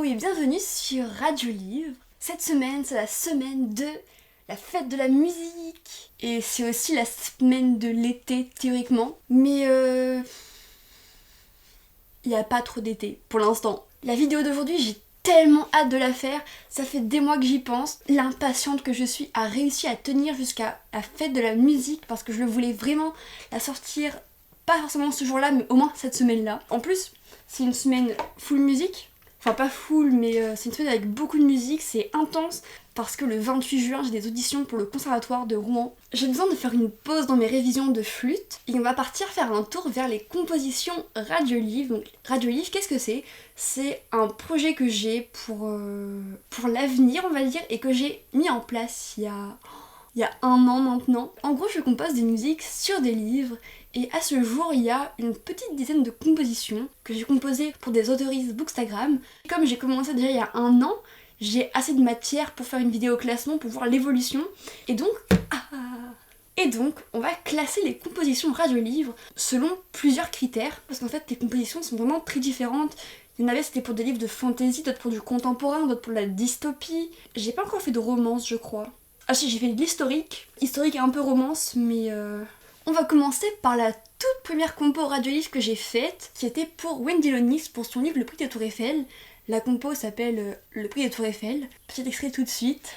et bienvenue sur Radio Livre. Cette semaine, c'est la semaine de la fête de la musique. Et c'est aussi la semaine de l'été, théoriquement. Mais il n'y a pas trop d'été, pour l'instant. La vidéo d'aujourd'hui, j'ai tellement hâte de la faire. Ça fait des mois que j'y pense. L'impatiente que je suis a réussi à tenir jusqu'à la fête de la musique parce que je voulais vraiment la sortir, pas forcément ce jour-là, mais au moins cette semaine-là. En plus, c'est une semaine full musique. Enfin, pas full, mais c'est une semaine avec beaucoup de musique, c'est intense parce que le 28 juin, j'ai des auditions pour le conservatoire de Rouen. J'ai besoin de faire une pause dans mes révisions de flûte et on va partir faire un tour vers les compositions Radio Livre. Donc, Radio Livre, qu'est-ce que c'est ? C'est un projet que j'ai pour l'avenir, on va dire, et que j'ai mis en place il y a un an maintenant. En gros, je compose des musiques sur des livres et à ce jour, il y a une petite dizaine de compositions que j'ai composées pour des autoristes Bookstagram. Comme j'ai commencé déjà il y a un an, j'ai assez de matière pour faire une vidéo classement, pour voir l'évolution. Et donc, on va classer les compositions radio-livres selon plusieurs critères, parce qu'en fait, les compositions sont vraiment très différentes. Il y en avait, c'était pour des livres de fantasy, d'autres pour du contemporain, d'autres pour la dystopie. J'ai pas encore fait de romance, je crois. Ah si, j'ai fait de l'historique. Historique et un peu romance, mais on va commencer par la toute première compo radio-livre que j'ai faite, qui était pour Wendy Lonis, pour son livre Le Prix des Tours Eiffel. La compo s'appelle Le Prix des Tours Eiffel. Petit extrait tout de suite.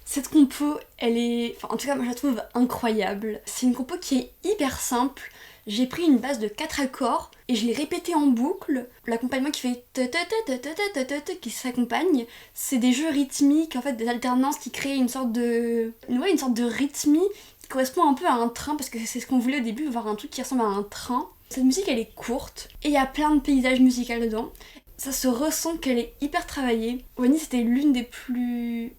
Cette compo, elle est... Enfin, en tout cas, moi je la trouve incroyable. C'est une compo qui est hyper simple. J'ai pris une base de 4 accords et je l'ai répétée en boucle. L'accompagnement qui fait qui s'accompagne, c'est des jeux rythmiques, en fait des alternances qui créent une sorte de rythmie qui correspond un peu à un train, parce que c'est ce qu'on voulait au début, voir un truc qui ressemble à un train. Cette musique, elle est courte et il y a plein de paysages musicaux dedans. Ça se ressent qu'elle est hyper travaillée. Wendy, c'était l'une des plus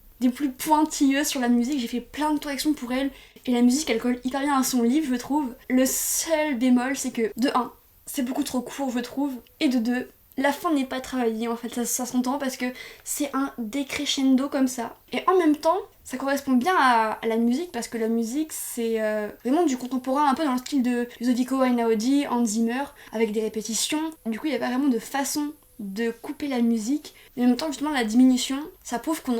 pointilleuses sur la musique. J'ai fait plein de corrections pour elle et la musique, elle colle hyper bien à son livre, je trouve. Le seul bémol, c'est que de 1, c'est beaucoup trop court, je trouve, et de 2, la fin n'est pas travaillée, en fait, ça s'entend parce que c'est un décrescendo comme ça. Et en même temps, ça correspond bien à la musique, parce que la musique, c'est vraiment du contemporain, un peu dans le style de Ludovico Einaudi, Hans Zimmer, avec des répétitions. Du coup, il n'y a pas vraiment de façon de couper la musique, mais en même temps, justement, la diminution, ça prouve que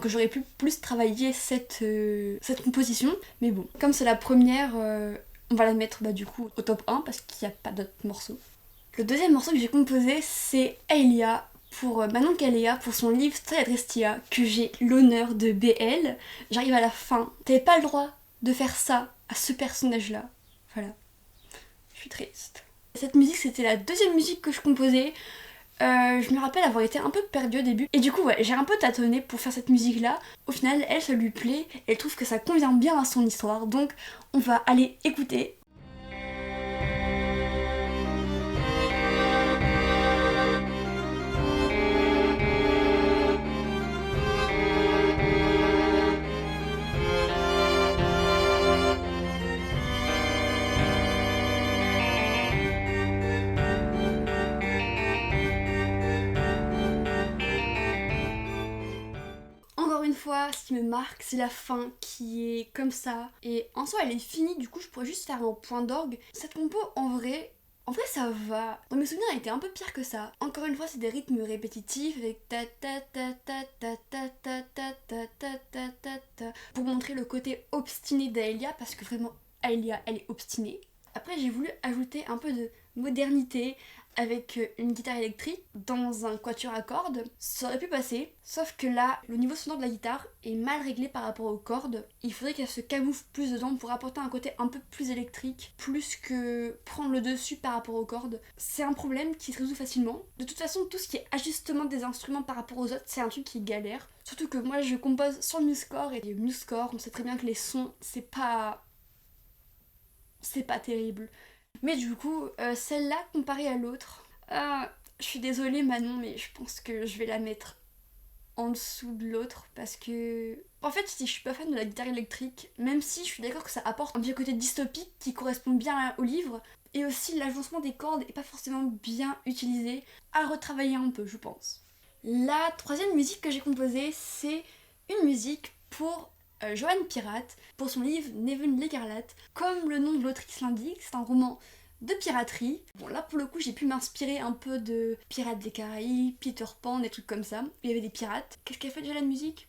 j'aurais pu plus travailler cette composition. Mais bon, comme c'est la première, on va la mettre du coup au top 1 parce qu'il n'y a pas d'autres morceaux. Le deuxième morceau que j'ai composé, c'est Aelia, pour Manon Calea, pour son livre Storia Trestia, que j'ai l'honneur de BL. J'arrive à la fin. T'avais pas le droit de faire ça à ce personnage-là. Voilà. Je suis triste. Cette musique, c'était la deuxième musique que je composais. Je me rappelle avoir été un peu perdue au début. Et du coup, ouais, j'ai un peu tâtonné pour faire cette musique-là. Au final, elle, ça lui plaît. Elle trouve que ça convient bien à son histoire. Donc, on va aller écouter. Encore une fois, ce qui me marque, c'est la fin qui est comme ça. Et en soi, elle est finie, du coup, je pourrais juste faire un point d'orgue. Cette compo, en vrai, ça va. Dans mes souvenirs, elle était un peu pire que ça. Encore une fois, c'est des rythmes répétitifs avec ta ta ta ta ta ta ta ta ta ta ta ta ta pour montrer le côté obstiné d'Aelia, parce que vraiment, Aelia, elle est obstinée. Après, j'ai voulu ajouter un peu de modernité avec une guitare électrique dans un quatuor à cordes. Ça aurait pu passer, sauf que là, le niveau sonore de la guitare est mal réglé par rapport aux cordes. Il faudrait qu'elle se camoufle plus dedans pour apporter un côté un peu plus électrique, plus que prendre le dessus par rapport aux cordes. C'est un problème qui se résout facilement. De toute façon, tout ce qui est ajustement des instruments par rapport aux autres, c'est un truc qui est galère. Surtout que moi, je compose sur le MuseScore, et le MuseScore, on sait très bien que les sons, c'est pas terrible. Mais du coup, celle-là, comparée à l'autre, je suis désolée Manon, mais je pense que je vais la mettre en dessous de l'autre parce que... En fait, si je suis pas fan de la guitare électrique, même si je suis d'accord que ça apporte un petit côté dystopique qui correspond bien au livre, et aussi l'agencement des cordes est pas forcément bien utilisé, à retravailler un peu, je pense. La troisième musique que j'ai composée, c'est une musique pour Johanne Pirate, pour son livre Neven l'Écarlate. Comme le nom de l'autrice l'indique, c'est un roman de piraterie. Bon, là pour le coup, j'ai pu m'inspirer un peu de Pirates des Caraïbes, Peter Pan, des trucs comme ça. Il y avait des pirates. Qu'est-ce qu'elle fait déjà la musique?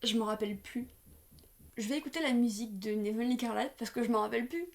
Je m'en rappelle plus. Je vais écouter la musique de Neven l'Écarlate parce que je m'en rappelle plus.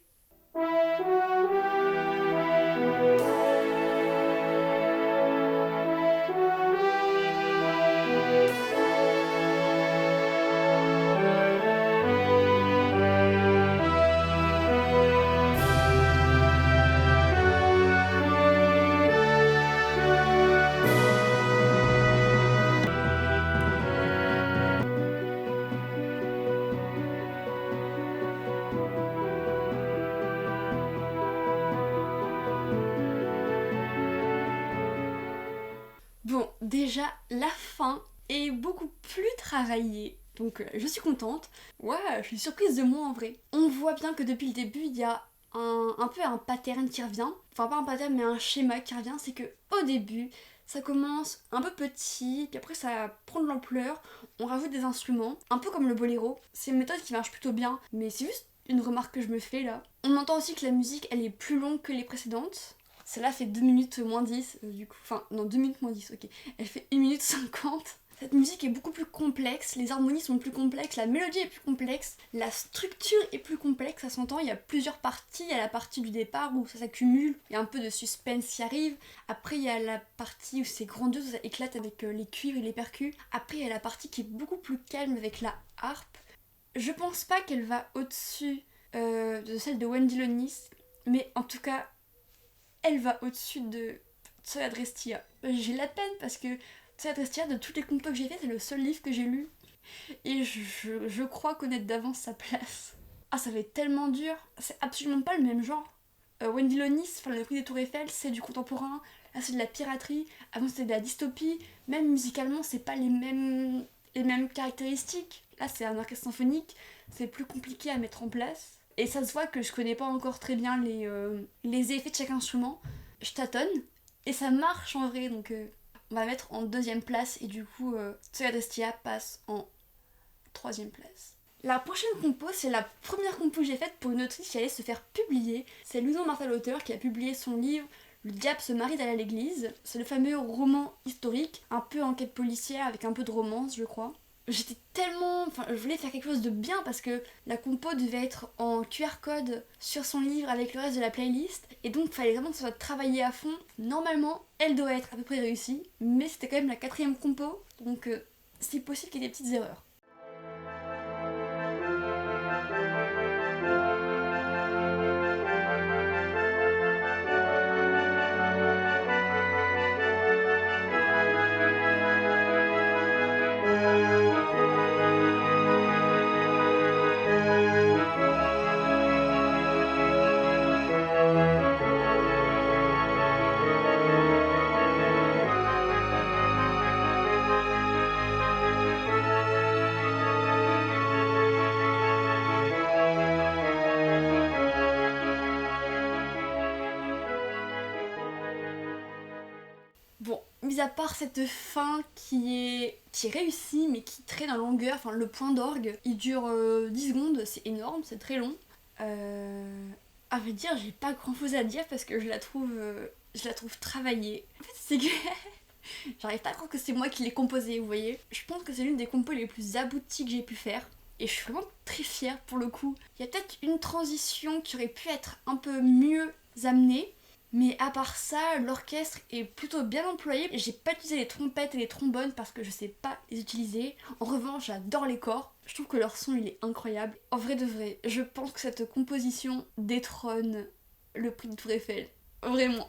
Bon, déjà, la fin est beaucoup plus travaillée. Donc je suis contente. Ouais, je suis surprise de moi en vrai. On voit bien que depuis le début, il y a un peu un pattern qui revient. Enfin pas un pattern mais un schéma qui revient. C'est que au début, ça commence un peu petit, puis après ça prend de l'ampleur. On rajoute des instruments, un peu comme le boléro. C'est une méthode qui marche plutôt bien, mais c'est juste une remarque que je me fais là. On entend aussi que la musique, elle est plus longue que les précédentes. Celle-là fait 2 minutes moins 10, du coup. Enfin, non, 2 minutes moins 10, ok. Elle fait 1 minute 50. Cette musique est beaucoup plus complexe, les harmonies sont plus complexes, la mélodie est plus complexe, la structure est plus complexe, ça s'entend, il y a plusieurs parties. Il y a la partie du départ où ça s'accumule, il y a un peu de suspense qui arrive. Après, il y a la partie où c'est grandiose, où ça éclate avec les cuivres et les percus. Après, il y a la partie qui est beaucoup plus calme avec la harpe. Je pense pas qu'elle va au-dessus de celle de Wendy Lonis, mais en tout cas, elle va au-dessus de Tsoya Drestia. J'ai la peine parce que Tsoya Drestia, de toutes les compos que j'ai fait, c'est le seul livre que j'ai lu. Et je crois connaître d'avance sa place. Ah, ça va être tellement dur. C'est absolument pas le même genre. Wendy Lonis, enfin le prix des Tours Eiffel, c'est du contemporain. Là, c'est de la piraterie. Avant, c'était de la dystopie. Même musicalement, c'est pas les mêmes caractéristiques. Là, c'est un orchestre symphonique. C'est plus compliqué à mettre en place. Et ça se voit que je connais pas encore très bien les effets de chaque instrument. Je tâtonne. Et ça marche en vrai, donc on va mettre en 2ème place. Et du coup, Tsoya Drestia passe en 3ème place. La prochaine compo, c'est la première compo que j'ai faite pour une autrice qui allait se faire publier. C'est Louison Martha l'auteur qui a publié son livre Le diable se marie d'aller à l'église. C'est le fameux roman historique, un peu enquête policière avec un peu de romance, je crois. J'étais tellement... Enfin, je voulais faire quelque chose de bien parce que la compo devait être en QR code sur son livre avec le reste de la playlist. Et donc, il fallait vraiment que ça soit travaillé à fond. Normalement, elle doit être à peu près réussie. Mais c'était quand même la 4ème compo. Donc, c'est possible qu'il y ait des petites erreurs. Bon, mis à part cette fin qui est réussie mais qui traîne en longueur, enfin le point d'orgue, il dure 10 secondes, c'est énorme, c'est très long. À vrai dire, j'ai pas grand chose à dire parce que je la trouve travaillée. En fait, c'est que j'arrive pas à croire que c'est moi qui l'ai composée, vous voyez. Je pense que c'est l'une des compos les plus abouties que j'ai pu faire. Et je suis vraiment très fière pour le coup. Il y a peut-être une transition qui aurait pu être un peu mieux amenée. Mais à part ça, l'orchestre est plutôt bien employé. J'ai pas utilisé les trompettes et les trombones parce que je sais pas les utiliser. En revanche, j'adore les corps. Je trouve que leur son il est incroyable. En vrai de vrai, je pense que cette composition détrône le prix de Tour Eiffel. Vraiment.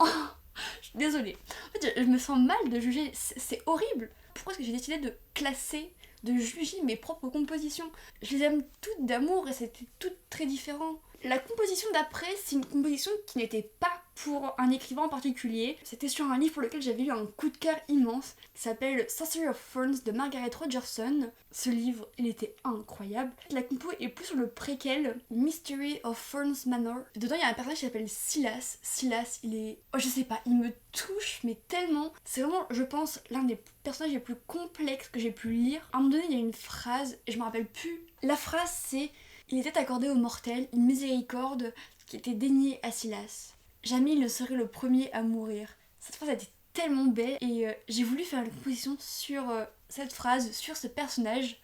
Je suis désolée. En fait, je me sens mal de juger. C'est horrible. Pourquoi est-ce que j'ai décidé de classer, de juger mes propres compositions? Je les aime toutes d'amour et c'était toutes très différent. La composition d'après, c'est une composition qui n'était pas pour un écrivain en particulier. C'était sur un livre pour lequel j'avais eu un coup de cœur immense qui s'appelle Sorcery of Ferns de Margaret Rogerson. Ce livre, il était incroyable. La compo est plus sur le préquel Mystery of Ferns Manor. Dedans, il y a un personnage qui s'appelle Silas. Silas, il est... Oh, je sais pas, il me touche, mais tellement. C'est vraiment, je pense, l'un des personnages les plus complexes que j'ai pu lire. À un moment donné, il y a une phrase, et je me rappelle plus. La phrase, c'est: il était accordé aux mortels une miséricorde qui était déniée à Silas. Jamais il ne serait le premier à mourir. Cette phrase était tellement belle et j'ai voulu faire une composition sur cette phrase, sur ce personnage.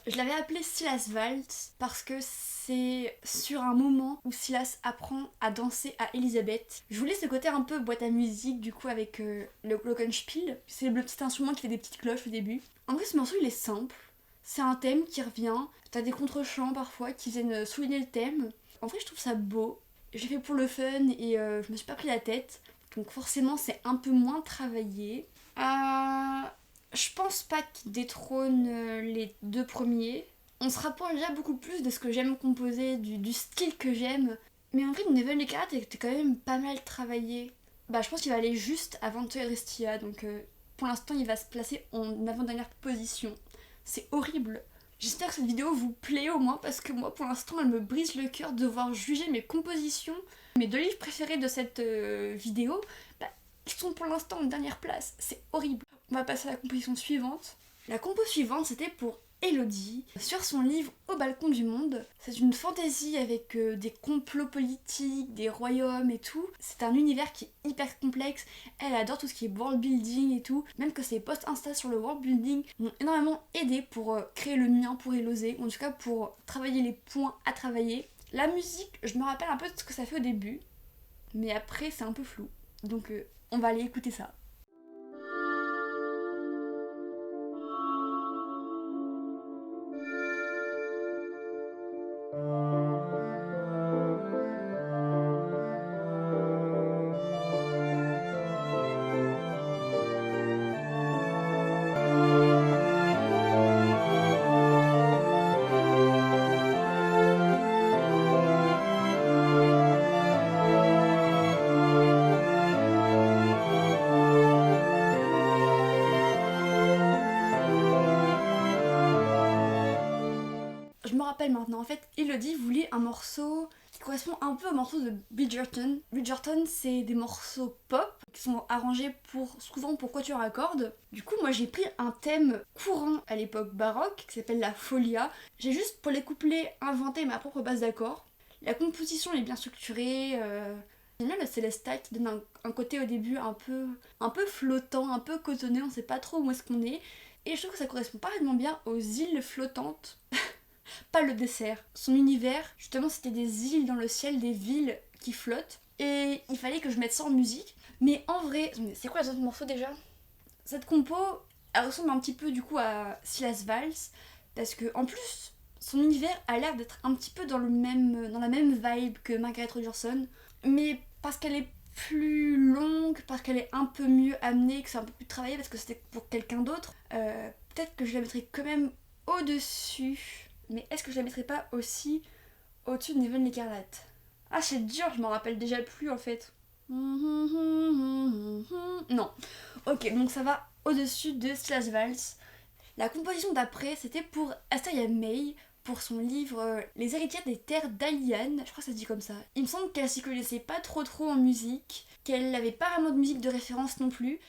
Je l'avais appelé Silas Waltz parce que c'est sur un moment où Silas apprend à danser à Elisabeth. Je voulais ce côté un peu boîte à musique du coup avec le glockenspiel. C'est le petit instrument qui fait des petites cloches au début. En plus ce morceau il est simple. C'est un thème qui revient. T'as des contre-chants parfois qui viennent souligner le thème. En vrai je trouve ça beau. J'ai fait pour le fun et je me suis pas pris la tête. Donc forcément c'est un peu moins travaillé. Je pense pas qu'il détrône les deux premiers. On se rapproche déjà beaucoup plus de ce que j'aime composer, du style que j'aime. Mais en vrai, Neville Carrot était quand même pas mal travaillé. Bah, je pense qu'il va aller juste avant Toy Restia, donc pour l'instant, il va se placer en avant-dernière position. C'est horrible. J'espère que cette vidéo vous plaît au moins, parce que moi, pour l'instant, elle me brise le cœur de devoir juger mes compositions. Mes deux livres préférés de cette vidéo, bah, ils sont pour l'instant en dernière place. C'est horrible. On va passer à la composition suivante. La compo suivante, c'était pour Elodie, sur son livre Au balcon du monde. C'est une fantaisie avec des complots politiques, des royaumes et tout. C'est un univers qui est hyper complexe. Elle adore tout ce qui est world building et tout. Même que ses posts Insta sur le world building m'ont énormément aidé pour créer le mien pour Elosé, ou en tout cas pour travailler les points à travailler. La musique, je me rappelle un peu de ce que ça fait au début, mais après c'est un peu flou. Donc on va aller écouter ça. Je me rappelle maintenant, en fait, Elodie voulait un morceau qui correspond un peu au morceau de Bridgerton. Bridgerton, c'est des morceaux pop qui sont arrangés souvent pour quatuor à cordes. Du coup, moi j'ai pris un thème courant à l'époque baroque qui s'appelle la folia. J'ai juste, pour les couplets, inventé ma propre base d'accords. La composition est bien structurée. J'aime bien le Célesta qui donne un côté au début un peu flottant, un peu cotonné, on sait pas trop où est-ce qu'on est. Et je trouve que ça correspond parfaitement bien aux îles flottantes. Pas le dessert. Son univers, justement, c'était des îles dans le ciel, des villes qui flottent. Et il fallait que je mette ça en musique. Mais en vrai, c'est quoi les autres morceaux déjà? Cette compo, elle ressemble un petit peu du coup à Silas Valls. Parce que, en plus, son univers a l'air d'être un petit peu dans la même vibe que Margaret Rogerson. Mais parce qu'elle est plus longue, parce qu'elle est un peu mieux amenée, que c'est un peu plus travaillé, parce que c'était pour quelqu'un d'autre, peut-être que je la mettrais quand même au-dessus. Mais est-ce que je la mettrais pas aussi au-dessus de Neville l'écarlate? Ah, c'est dur, je m'en rappelle déjà plus en fait. Non. Ok, donc ça va au-dessus de Silas Valls. La composition d'après, c'était pour Asteria May, pour son livre Les héritières des terres d'Alian, je crois que ça se dit comme ça. Il me semble qu'elle s'y connaissait pas trop en musique, qu'elle n'avait pas vraiment de musique de référence non plus.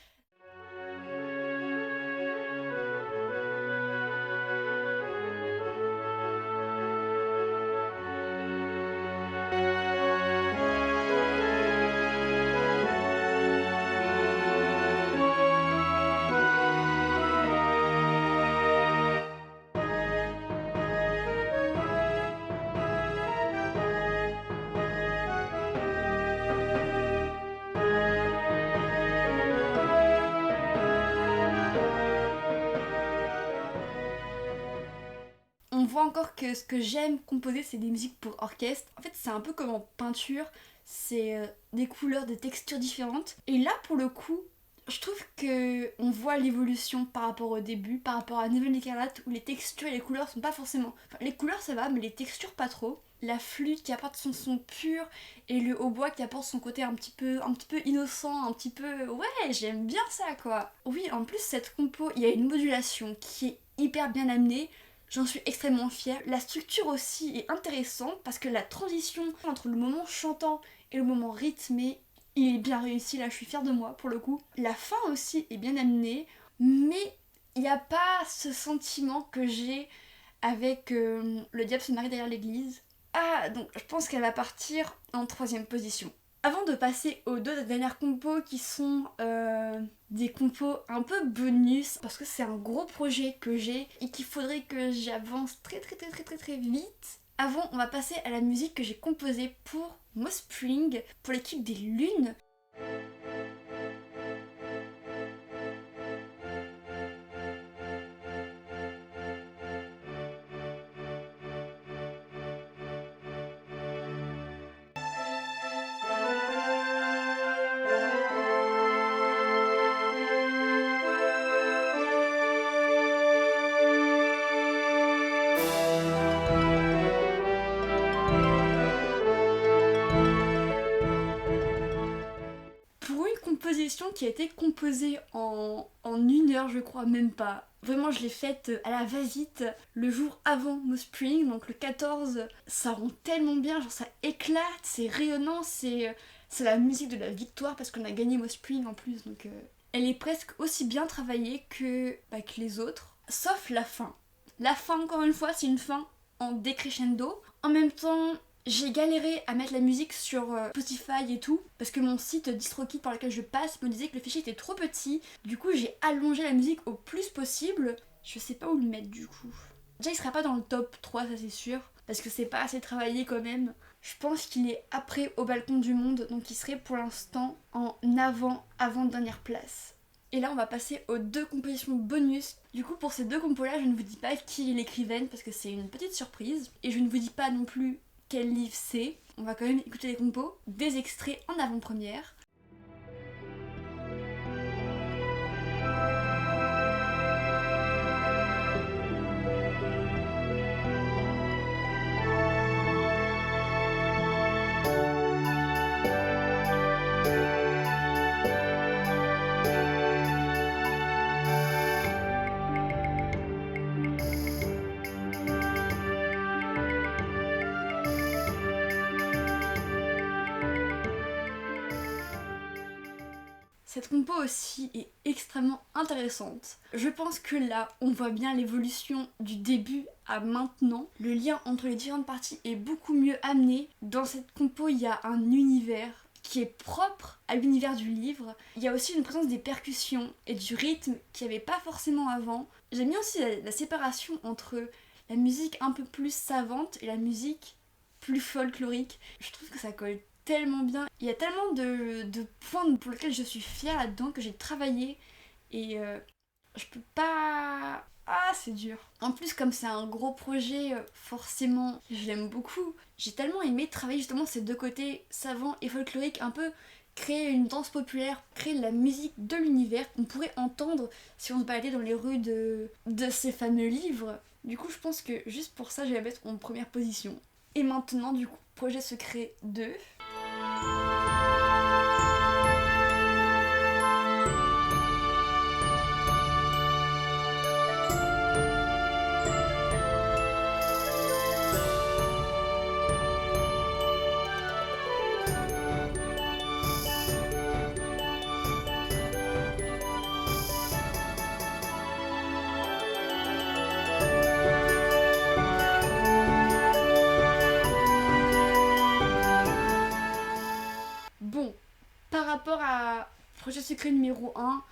que ce que j'aime composer, c'est des musiques pour orchestre. En fait, c'est un peu comme en peinture, c'est des couleurs, des textures différentes. Et là, pour le coup, je trouve que on voit l'évolution par rapport au début, par rapport à Neven Écarlate, où les textures et les couleurs sont pas forcément... Enfin, les couleurs ça va, mais les textures pas trop. La flûte qui apporte son son pur, et le hautbois qui apporte son côté un petit peu innocent, un petit peu... Ouais, j'aime bien ça, quoi. Oui, en plus, cette compo, il y a une modulation qui est hyper bien amenée. J'en suis extrêmement fière. La structure aussi est intéressante, parce que la transition entre le moment chantant et le moment rythmé, il est bien réussi, là je suis fière de moi pour le coup. La fin aussi est bien amenée, mais il n'y a pas ce sentiment que j'ai avec Le diable se marie derrière l'église. Ah, donc je pense qu'elle va partir en 3ème position. Avant de passer aux 2 dernières compos qui sont des compos un peu bonus, parce que c'est un gros projet que j'ai et qu'il faudrait que j'avance très vite. Avant, on va passer à la musique que j'ai composée pour Moss Spring, pour l'équipe des Lunes. Pour une composition qui a été composée en 1 heure, je crois, même pas. Vraiment, je l'ai faite à la va-vite le jour avant Moss Spring, donc le 14. Ça rend tellement bien, genre ça éclate, c'est rayonnant, c'est la musique de la victoire parce qu'on a gagné Moss Spring en plus, donc elle est presque aussi bien travaillée que les autres, sauf la fin. La fin, encore une fois, c'est une fin en décrescendo. En même temps, j'ai galéré à mettre la musique sur Spotify et tout, parce que mon site DistroKid par lequel je passe me disait que le fichier était trop petit. Du coup, j'ai allongé la musique au plus possible. Je sais pas où le mettre du coup. Déjà, il sera pas dans le top 3, ça c'est sûr, parce que c'est pas assez travaillé quand même. Je pense qu'il est après Au balcon du monde, donc il serait pour l'instant en avant-dernière place. Et là, on va passer aux 2 compositions bonus. Du coup, pour ces 2 compos-là, je ne vous dis pas qui est l'écrivaine, parce que c'est une petite surprise. Et je ne vous dis pas non plus quel livre c'est. On va quand même écouter les compos, des extraits en avant-première. Cette compo aussi est extrêmement intéressante. Je pense que là, on voit bien l'évolution du début à maintenant. Le lien entre les différentes parties est beaucoup mieux amené. Dans cette compo, il y a un univers qui est propre à l'univers du livre. Il y a aussi une présence des percussions et du rythme qu'il n'y avait pas forcément avant. J'aime bien aussi la séparation entre la musique un peu plus savante et la musique plus folklorique. Je trouve que ça colle tellement bien. Il y a tellement de points pour lesquels je suis fière là-dedans que j'ai travaillé et je peux pas... Ah, c'est dur. En plus, comme c'est un gros projet, forcément, je l'aime beaucoup. J'ai tellement aimé travailler justement ces 2 côtés, savant et folklorique, un peu créer une danse populaire, créer la musique de l'univers qu'on pourrait entendre si on se baladait dans les rues de ces fameux livres. Du coup, je pense que juste pour ça, je vais la mettre en première position. Et maintenant, du coup, Projet Secret 2. Bon, par rapport à Projet Secret numéro 1,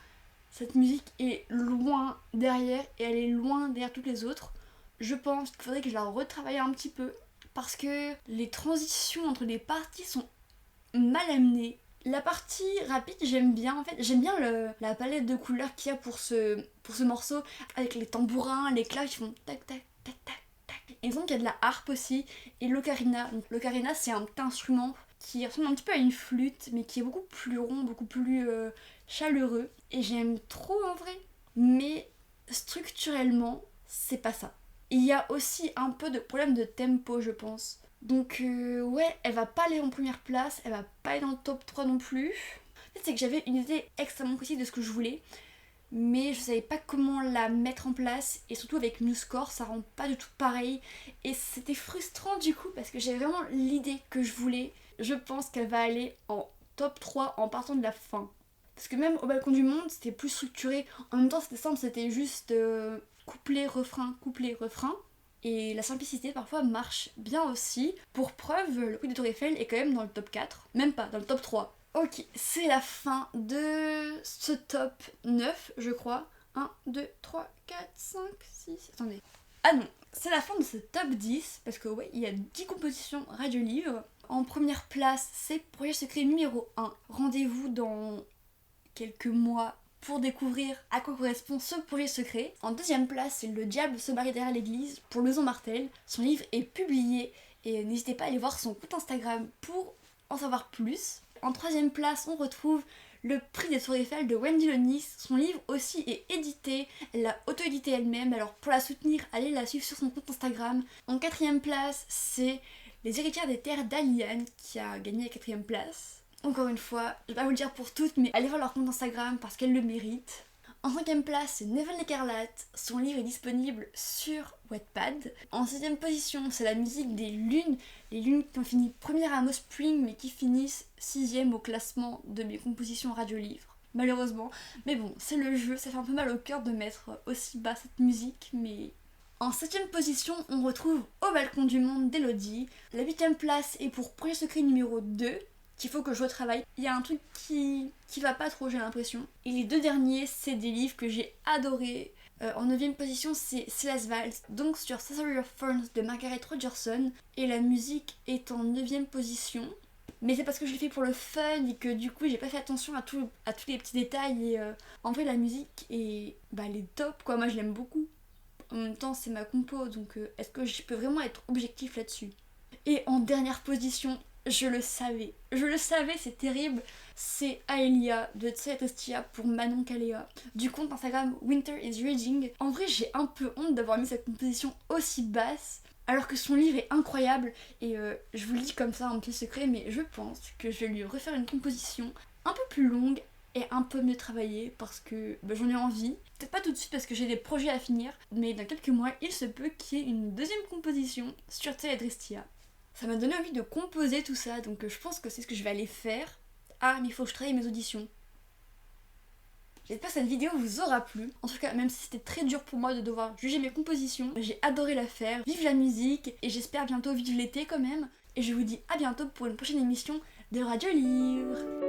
cette musique est loin derrière et elle est loin derrière toutes les autres. Je pense qu'il faudrait que je la retravaille un petit peu parce que les transitions entre les parties sont mal amenées. La partie rapide, j'aime bien en fait, j'aime bien la palette de couleurs qu'il y a pour ce morceau avec les tambourins, les claques qui font tac tac tac tac tac. Et donc il y a de la harpe aussi, et l'ocarina. Donc l'ocarina c'est un petit instrument qui ressemble un petit peu à une flûte, mais qui est beaucoup plus rond, beaucoup plus chaleureux. Et j'aime trop en vrai. Mais structurellement, c'est pas ça. Il y a aussi un peu de problème de tempo, je pense. Donc ouais, elle va pas aller en première place, elle va pas aller dans le top 3 non plus. En fait, c'est que j'avais une idée extrêmement précise de ce que je voulais, mais je savais pas comment la mettre en place, et surtout avec MuseScore, ça rend pas du tout pareil. Et c'était frustrant du coup, parce que j'avais vraiment l'idée que je voulais. Je pense qu'elle va aller en top 3 en partant de la fin. Parce que même au balcon du monde, c'était plus structuré. En même temps, c'était simple, c'était juste couplet, refrain, couplet, refrain. Et la simplicité parfois marche bien aussi. Pour preuve, le Puy de Tour Eiffel est quand même dans le top 4, même pas dans le top 3. Ok, c'est la fin de ce top 9, je crois. 1, 2, 3, 4, 5, 6... Attendez. Ah non, c'est la fin de ce top 10, parce que ouais, il y a 10 compositions radio-livres. En première place, c'est Projet Secret numéro 1. Rendez-vous dans quelques mois pour découvrir à quoi correspond ce projet secret. En deuxième place, c'est Le diable se marie derrière l'église pour Lezon Martel. Son livre est publié et n'hésitez pas à aller voir son compte Instagram pour en savoir plus. En troisième place, on retrouve Le prix des Tours Eiffel de Wendy Lonis. Son livre aussi est édité, elle l'a auto-édité elle-même, alors pour la soutenir, allez la suivre sur son compte Instagram. En quatrième place, c'est Les héritières des terres d'Aliane qui a gagné la quatrième place. Encore une fois, je vais pas vous le dire pour toutes, mais allez voir leur compte Instagram parce qu'elles le méritent. En cinquième place, c'est Nevel l'Écarlate. Son livre est disponible sur Wattpad. En sixième position, c'est la musique des lunes. Les lunes qui ont fini première à Moss Spring, mais qui finissent sixième au classement de mes compositions radio-livres. Malheureusement. Mais bon, c'est le jeu, ça fait un peu mal au cœur de mettre aussi bas cette musique, mais... En septième position, on retrouve Au balcon du monde d'Elodie. La huitième place est pour Projet secret numéro 2. Qu'il faut que je retravaille. Il y a un truc qui va pas trop, j'ai l'impression. Et les deux derniers, c'est des livres que j'ai adorés. En 9ème position, c'est Silas Vals, donc sur Sorcery of Thorns de Margaret Rogerson. Et la musique est en 9ème position. Mais c'est parce que je l'ai fait pour le fun et que du coup, j'ai pas fait attention à tous les petits détails. Et en vrai, la musique est, elle est top, quoi. Moi, je l'aime beaucoup. En même temps, c'est ma compo, donc est-ce que je peux vraiment être objectif là-dessus? Et en dernière position, je le savais, c'est terrible. C'est Aelia de Tsayatastia pour Manon Kalea du compte Instagram Winter is Raging. En vrai, j'ai un peu honte d'avoir mis cette composition aussi basse alors que son livre est incroyable et je vous le dis comme ça, un petit secret, mais je pense que je vais lui refaire une composition un peu plus longue et un peu mieux travaillée parce que j'en ai envie. Peut-être pas tout de suite parce que j'ai des projets à finir, mais dans quelques mois, il se peut qu'il y ait une deuxième composition sur Tsayatastia. Ça m'a donné envie de composer tout ça, donc je pense que c'est ce que je vais aller faire. Ah, mais il faut que je travaille mes auditions. J'espère que cette vidéo vous aura plu. En tout cas, même si c'était très dur pour moi de devoir juger mes compositions, j'ai adoré la faire. Vive la musique, et j'espère bientôt vivre l'été quand même. Et je vous dis à bientôt pour une prochaine émission de Radio Livre.